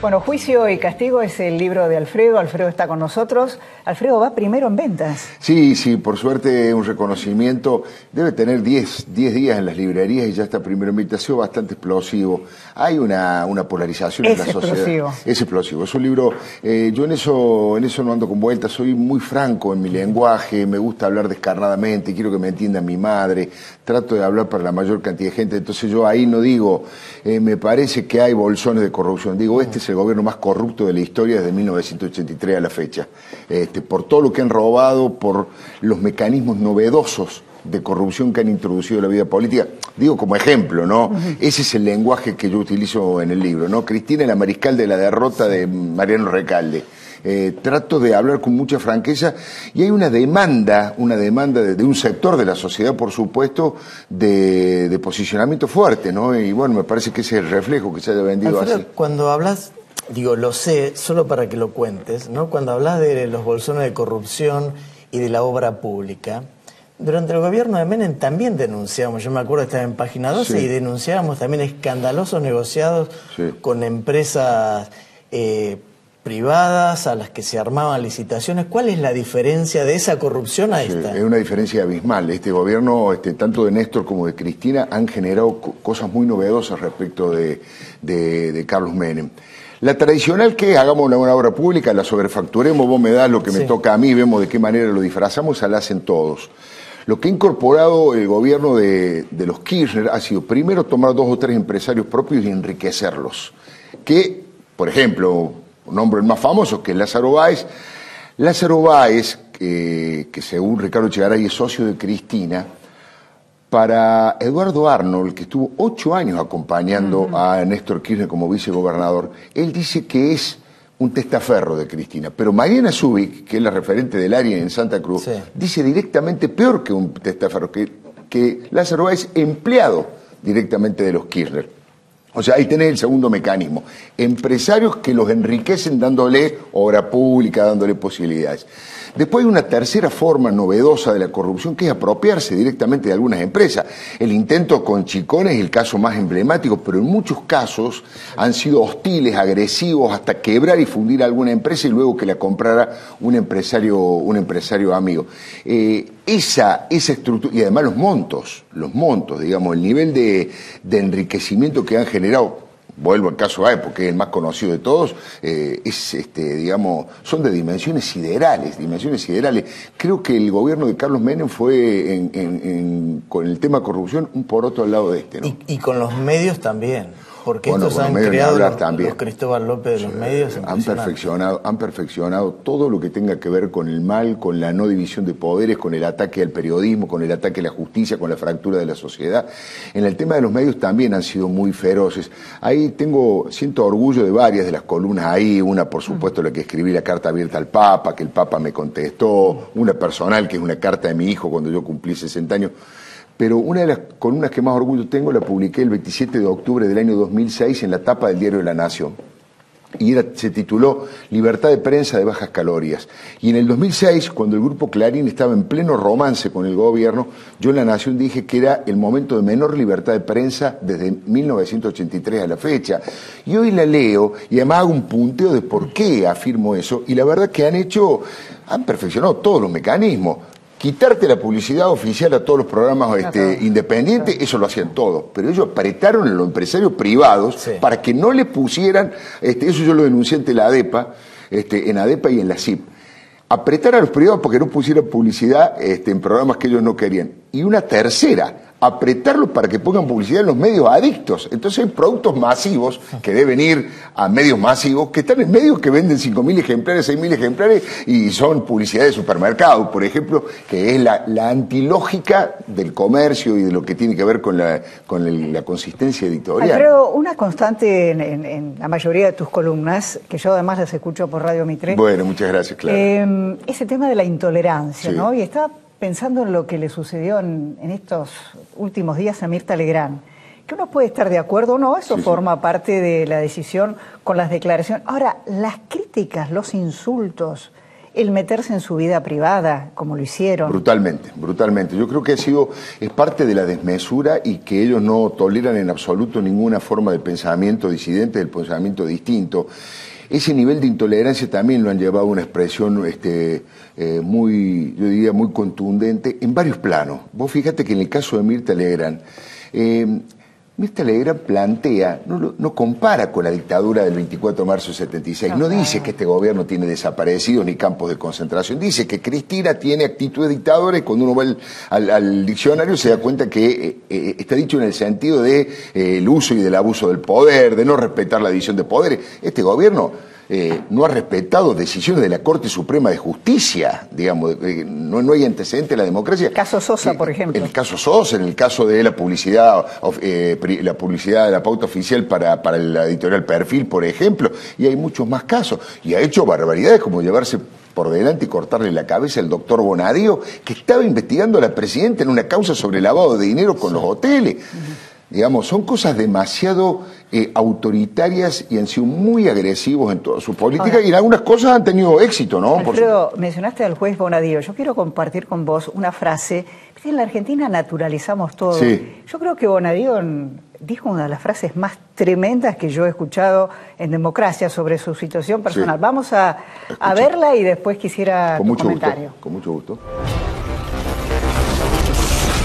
Bueno, Juicio y Castigo es el libro de Alfredo. Alfredo está con nosotros. Alfredo va primero en ventas. Sí, por suerte un reconocimiento. Debe tener 10 días en las librerías y ya está primero en ventas. Ha sido bastante explosivo. Hay una polarización en la sociedad. Es explosivo. Es un libro, yo en eso no ando con vueltas. Soy muy franco en mi lenguaje. Me gusta hablar descarnadamente. Quiero que me entienda mi madre. Trato de hablar para la mayor cantidad de gente. Entonces yo ahí no digo, me parece que hay bolsones de corrupción. Digo, este es el gobierno más corrupto de la historia desde 1983 a la fecha. Por todo lo que han robado, por los mecanismos novedosos de corrupción que han introducido en la vida política. Digo como ejemplo, ¿no? Ese es el lenguaje que yo utilizo en el libro, ¿no? Cristina, la mariscal de la derrota de Mariano Recalde. Trato de hablar con mucha franqueza y hay una demanda de un sector de la sociedad, por supuesto, de posicionamiento fuerte, ¿no? Y bueno, me parece que ese es el reflejo que se haya vendido Alfredo, así. Cuando hablas, digo, lo sé, solo para que lo cuentes, ¿no? Cuando hablas de los bolsones de corrupción y de la obra pública, durante el gobierno de Menem también denunciamos, yo me acuerdo que estaba en Página 12 y denunciábamos también escandalosos negociados con empresas privadas a las que se armaban licitaciones. ¿Cuál es la diferencia de esa corrupción a esta? Es una diferencia abismal. Este gobierno, tanto de Néstor como de Cristina, han generado cosas muy novedosas respecto de Carlos Menem. La tradicional que hagamos una obra pública, la sobrefacturemos, vos me das lo que me toca a mí, vemos de qué manera lo disfrazamos, esa la hacen todos. Lo que ha incorporado el gobierno de los Kirchner ha sido primero tomar 2 o 3 empresarios propios y enriquecerlos. Que, por ejemplo, un nombre más famoso que es Lázaro Báez. Lázaro Báez, que según Ricardo Echegaray es socio de Cristina, para Eduardo Arnold, que estuvo 8 años acompañando a Néstor Kirchner como vicegobernador, él dice que es un testaferro de Cristina. Pero Mariana Zubik, que es la referente del área en Santa Cruz, dice directamente peor que un testaferro, que Lázaro Báez es empleado directamente de los Kirchner. O sea, ahí tenés el segundo mecanismo. Empresarios que los enriquecen dándole obra pública, dándole posibilidades. Después hay una tercera forma novedosa de la corrupción, que es apropiarse directamente de algunas empresas. El intento con Chicón es el caso más emblemático, pero en muchos casos han sido hostiles, agresivos, hasta quebrar y fundir alguna empresa y luego que la comprara un empresario amigo. Esa estructura, y además los montos, digamos, el nivel de enriquecimiento que han generado. Vuelvo al caso AE, porque es el más conocido de todos, digamos, son de dimensiones siderales. Creo que el gobierno de Carlos Menem fue, con el tema corrupción, un poroto al lado de este, ¿no? Y con los medios también. Porque estos han creado los Cristóbal López de los medios. Han perfeccionado todo lo que tenga que ver con el mal, con la no división de poderes, con el ataque al periodismo, con el ataque a la justicia, con la fractura de la sociedad. En el tema de los medios también han sido muy feroces. Ahí siento orgullo de varias de las columnas ahí, una por supuesto la que escribí, la carta abierta al Papa, que el Papa me contestó, una personal que es una carta de mi hijo cuando yo cumplí 60 años. Pero una de las columnas que más orgullo tengo la publiqué el 27 de octubre del año 2006 en la tapa del diario La Nación. Y se tituló Libertad de prensa de bajas calorías. Y en el 2006, cuando el grupo Clarín estaba en pleno romance con el gobierno, yo en La Nación dije que era el momento de menor libertad de prensa desde 1983 a la fecha. Y hoy la leo y además hago un punteo de por qué afirmo eso. Y la verdad que han perfeccionado todos los mecanismos. Quitarte la publicidad oficial a todos los programas independientes, eso lo hacían todos. Pero ellos apretaron a los empresarios privados para que no le pusieran, eso yo lo denuncié ante la ADEPA, en ADEPA y en la CIP. Apretar a los privados para que no pusieran publicidad en programas que ellos no querían. Y una tercera, apretarlos para que pongan publicidad en los medios adictos. Entonces hay productos masivos que deben ir a medios masivos, que están en medios que venden 5.000 ejemplares, 6.000 ejemplares y son publicidad de supermercado, por ejemplo, que es la antilógica del comercio y de lo que tiene que ver con la consistencia editorial. Alfredo, una constante en la mayoría de tus columnas, que yo además las escucho por Radio Mitre. Bueno, muchas gracias, Clara. Ese tema de la intolerancia, ¿no? Y estaba pensando en lo que le sucedió en estos últimos días a Mirta Legrand, que uno puede estar de acuerdo o no, eso forma parte de la decisión con las declaraciones. Ahora, las críticas, los insultos el meterse en su vida privada, como lo hicieron. Brutalmente, brutalmente. Yo creo que es parte de la desmesura y que ellos no toleran en absoluto ninguna forma de pensamiento disidente, del pensamiento distinto. Ese nivel de intolerancia también lo han llevado a una expresión muy, yo diría, muy contundente en varios planos. Vos fíjate que en el caso de Mirta Legrand, Mirta Legrand plantea, no compara con la dictadura del 24 de marzo del 76, no dice que este gobierno tiene desaparecidos ni campos de concentración, dice que Cristina tiene actitud de dictadora, y cuando uno va al diccionario se da cuenta que está dicho en el sentido de el uso y del abuso del poder, de no respetar la división de poderes. Este gobierno no ha respetado decisiones de la Corte Suprema de Justicia, digamos, no hay antecedente de la democracia. El caso Sosa, por ejemplo. En el caso Sosa, en el caso de la publicidad de la pauta oficial para la editorial Perfil, por ejemplo, y hay muchos más casos. Y ha hecho barbaridades como llevarse por delante y cortarle la cabeza al doctor Bonadío, que estaba investigando a la presidenta en una causa sobre lavado de dinero con los hoteles. Digamos, son cosas demasiado autoritarias y han sido muy agresivos en toda su política. Ahora, y en algunas cosas han tenido éxito, ¿no? Alfredo, mencionaste al juez Bonadío. Yo quiero compartir con vos una frase. En la Argentina naturalizamos todo. Sí. Yo creo que Bonadío dijo una de las frases más tremendas que yo he escuchado en democracia sobre su situación personal. Sí. Vamos a verla y después quisiera tu comentario. Gusto, con mucho gusto.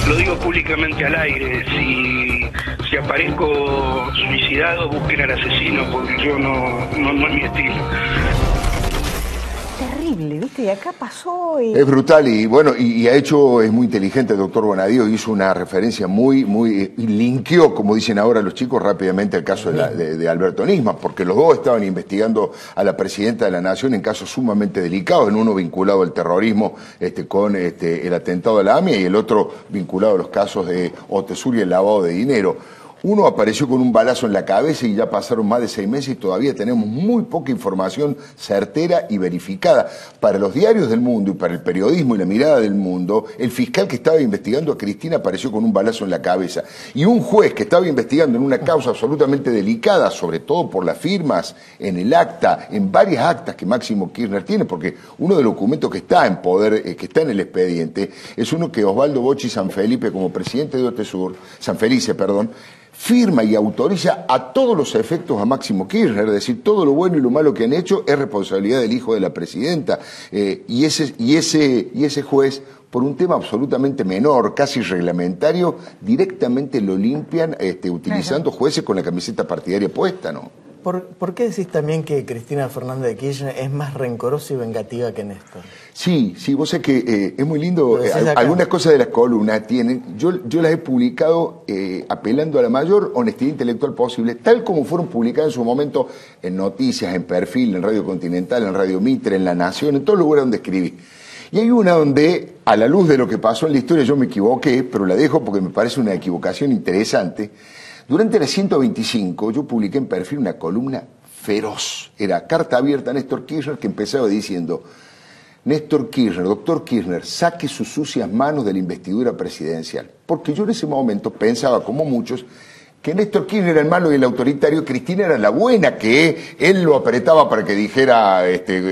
Lo digo públicamente al aire, si aparezco suicidado, busquen al asesino, porque yo no es mi estilo. Terrible, ¿viste? Y acá pasó y... Es brutal y bueno, y ha hecho, es muy inteligente el doctor Bonadío, hizo una referencia muy, y linkeó, como dicen ahora los chicos, rápidamente el caso de Alberto Nisman, porque los dos estaban investigando a la presidenta de la Nación en casos sumamente delicados, en uno vinculado al terrorismo con el atentado a la AMIA y el otro vinculado a los casos de Otesur y el lavado de dinero. Uno apareció con un balazo en la cabeza y ya pasaron más de 6 meses y todavía tenemos muy poca información certera y verificada. Para los diarios del mundo y para el periodismo y la mirada del mundo, el fiscal que estaba investigando a Cristina apareció con un balazo en la cabeza. Y un juez que estaba investigando en una causa absolutamente delicada, sobre todo por las firmas en el acta, en varias actas que Máximo Kirchner tiene, porque uno de los documentos que está en poder, que está en el expediente, es uno que Osvaldo Bocci Sanfelice, como presidente de Otesur, Sanfelice, perdón, firma y autoriza a todos los efectos a Máximo Kirchner, es decir, todo lo bueno y lo malo que han hecho es responsabilidad del hijo de la presidenta, y ese juez, por un tema absolutamente menor, casi reglamentario, directamente lo limpian utilizando jueces con la camiseta partidaria puesta, ¿no? ¿Por qué decís también que Cristina Fernández de Kirchner es más rencorosa y vengativa que Néstor? Sí, vos sabés que es muy lindo, algunas cosas de las columnas tienen, yo las he publicado apelando a la mayor honestidad intelectual posible, tal como fueron publicadas en su momento en Noticias, en Perfil, en Radio Continental, en Radio Mitre, en La Nación, en todos los lugares donde escribí. Y hay una donde, a la luz de lo que pasó en la historia, yo me equivoqué, pero la dejo porque me parece una equivocación interesante. Durante la 125 yo publiqué en Perfil una columna feroz. Era carta abierta a Néstor Kirchner, que empezaba diciendo: Néstor Kirchner, doctor Kirchner, saque sus sucias manos de la investidura presidencial. Porque yo en ese momento pensaba, como muchos, que Néstor Kirchner era el malo y el autoritario, Cristina era la buena, que él lo apretaba para que dijera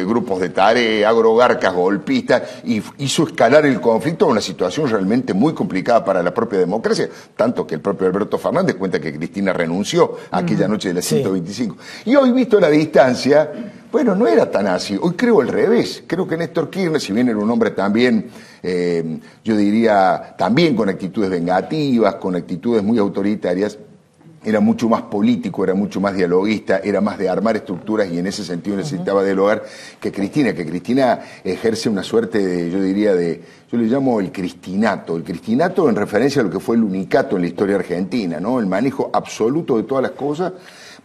grupos de tarea, agrogarcas, golpistas, y hizo escalar el conflicto a una situación realmente muy complicada para la propia democracia, tanto que el propio Alberto Fernández cuenta que Cristina renunció aquella noche de la 125. Sí. Y hoy, visto la distancia, bueno, no era tan así. Hoy creo al revés. Creo que Néstor Kirchner, si bien era un hombre también, yo diría, también con actitudes vengativas, con actitudes muy autoritarias, era mucho más político, era mucho más dialoguista, era más de armar estructuras y en ese sentido necesitaba dialogar que Cristina ejerce una suerte de, yo diría, yo le llamo el cristinato en referencia a lo que fue el unicato en la historia argentina, ¿no? El manejo absoluto de todas las cosas.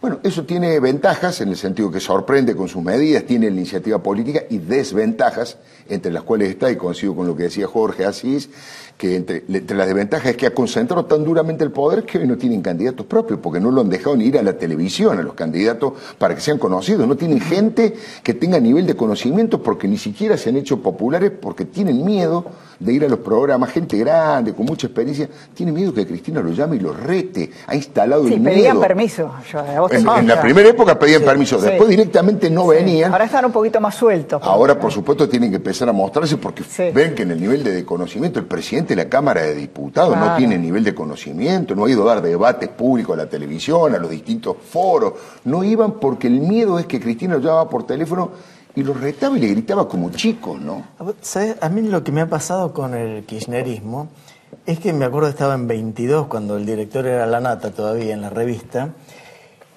Bueno, eso tiene ventajas en el sentido que sorprende con sus medidas, tiene la iniciativa política y desventajas, entre las cuales está, y coincido con lo que decía Jorge Asís, que entre las desventajas es que ha concentrado tan duramente el poder que hoy no tienen candidatos propios, porque no lo han dejado ni ir a la televisión a los candidatos para que sean conocidos, no tienen gente que tenga nivel de conocimiento porque ni siquiera se han hecho populares porque tienen miedo de ir a los programas, gente grande, con mucha experiencia, tiene miedo que Cristina lo llame y lo rete. Ha instalado el miedo. Pedían permiso. En la primera época pedían permiso, después directamente no venían. Ahora están un poquito más sueltos. Ahora, por supuesto, tienen que empezar a mostrarse porque ven que en el nivel de conocimiento, el presidente de la Cámara de Diputados no tiene nivel de conocimiento, no ha ido a dar debates públicos a la televisión, a los distintos foros. No iban porque el miedo es que Cristina lo llamaba por teléfono y lo retaba y le gritaba como chicos, ¿no? ¿Sabes? A mí lo que me ha pasado con el kirchnerismo es que me acuerdo estaba en 22, cuando el director era La Nata todavía en la revista,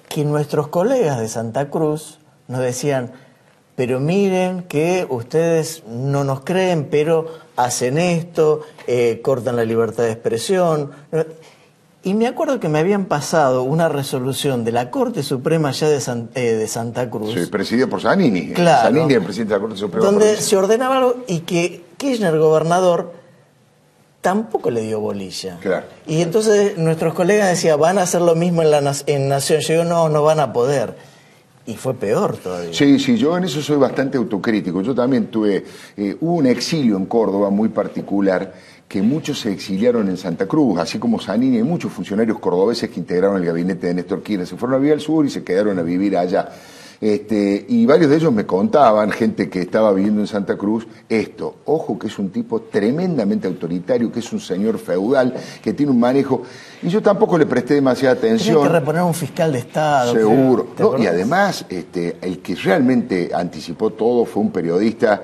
que nuestros colegas de Santa Cruz nos decían, pero miren que ustedes no nos creen, pero hacen esto, cortan la libertad de expresión. Y me acuerdo que me habían pasado una resolución de la Corte Suprema ya de Santa Cruz. Sí, presidida por Zanini. Claro. Zanini, el presidente de la Corte Suprema. Donde se ordenaba algo y que Kirchner, gobernador, tampoco le dio bolilla. Claro. Y entonces nuestros colegas decían, van a hacer lo mismo en Nación. Yo digo, no van a poder. Y fue peor todavía. Sí, yo en eso soy bastante autocrítico. Yo también hubo un exilio en Córdoba muy particular, que muchos se exiliaron en Santa Cruz, así como Zanini, hay muchos funcionarios cordobeses que integraron el gabinete de Néstor Kirchner, se fueron a vivir al sur y se quedaron a vivir allá. Y varios de ellos me contaban, gente que estaba viviendo en Santa Cruz, esto, ojo que es un tipo tremendamente autoritario, que es un señor feudal, que tiene un manejo, y yo tampoco le presté demasiada atención. Tenía que reponer un fiscal de Estado. Seguro. No, y además, el que realmente anticipó todo fue un periodista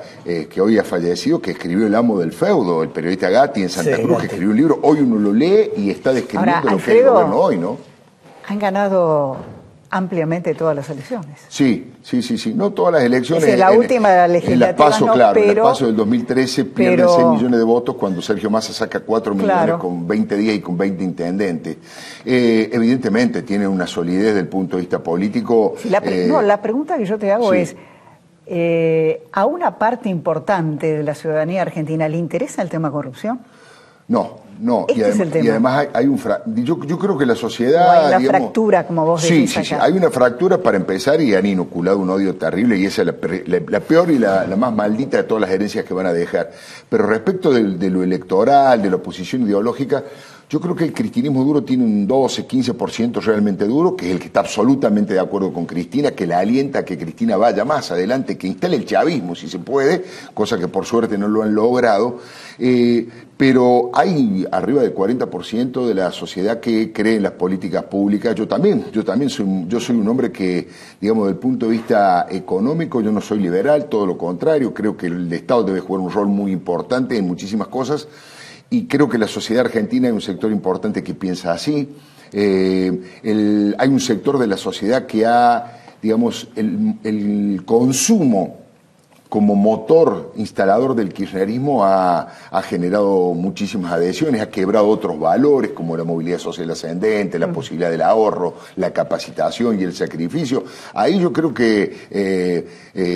que hoy ha fallecido, que escribió El amo del feudo, el periodista Gatti en Santa Cruz, que escribió un libro, hoy uno lo lee y está describiendo ahora, lo que es el gobierno hoy, ¿no? Han ganado ampliamente todas las elecciones. Sí. No todas las elecciones. Es la última legislativa, en las PASO, no, claro. Pero, en las PASO del 2013 pierden 6 millones de votos cuando Sergio Massa saca 4 millones con 20 días y con 20 intendentes. Evidentemente tiene una solidez desde el punto de vista político. Sí, la pregunta que yo te hago es, ¿a una parte importante de la ciudadanía argentina le interesa el tema corrupción? No. Es el tema. Y además hay yo creo que la sociedad... O hay una fractura, como vos decís acá. Sí, hay una fractura para empezar y han inoculado un odio terrible y esa es la peor y la más maldita de todas las herencias que van a dejar. Pero respecto de lo electoral, de la oposición ideológica, yo creo que el cristianismo duro tiene un 12, 15% realmente duro, que es el que está absolutamente de acuerdo con Cristina, que la alienta a que Cristina vaya más adelante, que instale el chavismo si se puede, cosa que por suerte no lo han logrado. Pero hay arriba del 40% de la sociedad que cree en las políticas públicas. Yo también soy un hombre que, digamos, desde el punto de vista económico, yo no soy liberal, todo lo contrario, creo que el Estado debe jugar un rol muy importante en muchísimas cosas, y creo que la sociedad argentina hay un sector importante que piensa así. Hay un sector de la sociedad que digamos, el consumo como motor instalador del kirchnerismo ha generado muchísimas adhesiones, ha quebrado otros valores como la movilidad social ascendente, la posibilidad del ahorro, la capacitación y el sacrificio. Ahí yo creo que,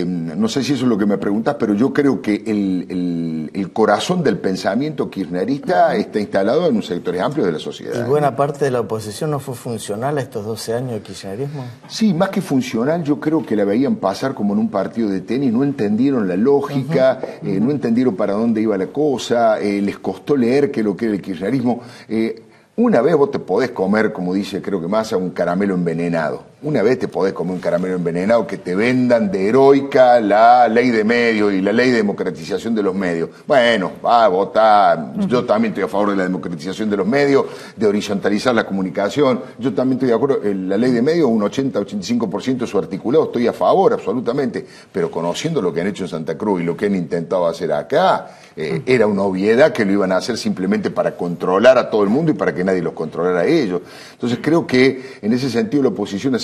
no sé si eso es lo que me preguntas, pero yo creo que el corazón del pensamiento kirchnerista está instalado en un sectores amplios de la sociedad. ¿Y buena parte de la oposición no fue funcional a estos 12 años de kirchnerismo? Sí, más que funcional, yo creo que la veían pasar como en un partido de tenis, no entendieron la lógica, no entendieron para dónde iba la cosa, les costó leer qué es lo que era el kirchnerismo. Una vez vos te podés comer, como dice creo que Massa, un caramelo envenenado. Una vez te podés comer un caramelo envenenado que te vendan de heroica la ley de medios y la ley de democratización de los medios. Bueno, va a votar. Yo también estoy a favor de la democratización de los medios, de horizontalizar la comunicación. Yo también estoy de acuerdo. La ley de medios, un 80-85% de su articulado, estoy a favor absolutamente. Pero conociendo lo que han hecho en Santa Cruz y lo que han intentado hacer acá, era una obviedad que lo iban a hacer simplemente para controlar a todo el mundo y para que nadie los controlara a ellos. Entonces creo que en ese sentido la oposición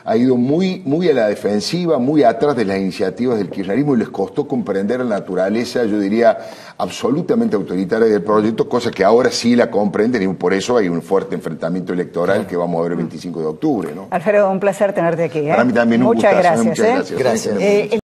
ha ido muy a la defensiva, muy atrás de las iniciativas del kirchnerismo y les costó comprender la naturaleza, yo diría, absolutamente autoritaria del proyecto, cosa que ahora sí la comprenden y por eso hay un fuerte enfrentamiento electoral que vamos a ver el 25 de octubre, ¿no? Alfredo, un placer tenerte aquí. Para mí también un gustazo. Muchas gracias. Muchas gracias. Gracias.